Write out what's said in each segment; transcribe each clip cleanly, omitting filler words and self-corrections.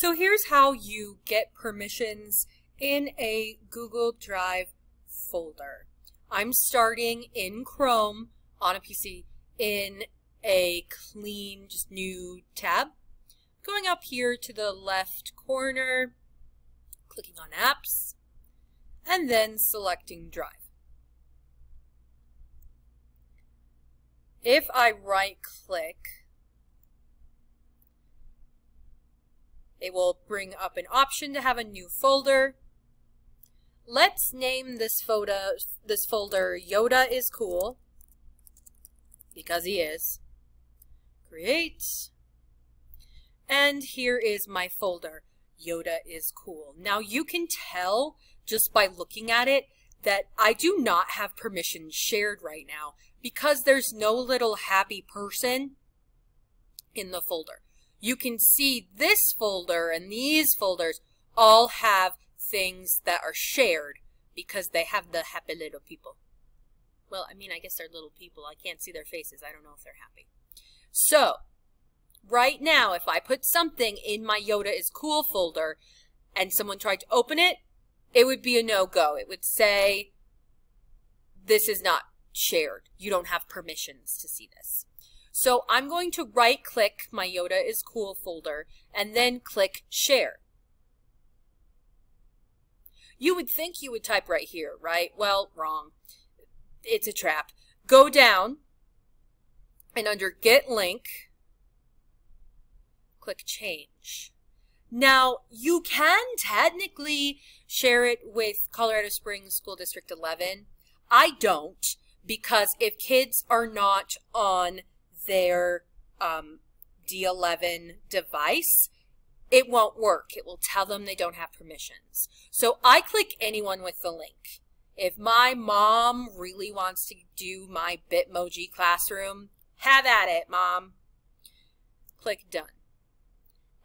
So here's how you get permissions in a Google Drive folder. I'm starting in Chrome on a PC in a clean, just new tab. Going up here to the left corner, clicking on Apps, and then selecting Drive. If I right-click, it will bring up an option to have a new folder. Let's name this folder Yoda is Cool, because he is. Create. And here is my folder, Yoda is Cool. Now you can tell just by looking at it that I do not have permissions shared right now because there's no little happy person in the folder. You can see this folder and these folders all have things that are shared because they have the happy little people. Well, I mean, I guess they're little people. I can't see their faces. I don't know if they're happy. So, right now, if I put something in my Yoda is Cool folder and someone tried to open it, it would be a no-go. It would say, this is not shared. You don't have permissions to see this. So I'm going to right-click my Yoda is Cool folder and then click Share. You would think you would type right here, right? Well, wrong. It's a trap. Go down and under Get Link, click Change. Now, you can technically share it with Colorado Springs School District 11. I don't, because if kids are not on their D11 device, it won't work. It will tell them they don't have permissions. So I click anyone with the link. If my mom really wants to do my bitmoji classroom, have at it, Mom. Click Done.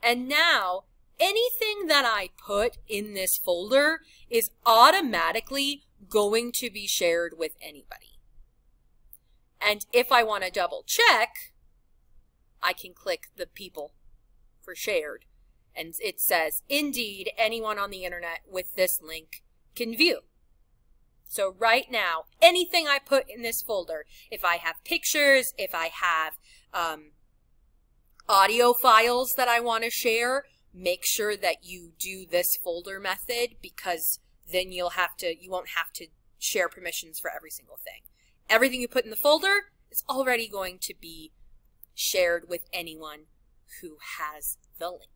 And now, anything that I put in this folder is automatically going to be shared with anybody. And if I want to double check, I can click the people for shared. And it says, indeed, anyone on the internet with this link can view. So right now, anything I put in this folder, if I have pictures, if I have audio files that I want to share, make sure that you do this folder method, because then you won't have to share permissions for every single thing. Everything you put in the folder is already going to be shared with anyone who has the link.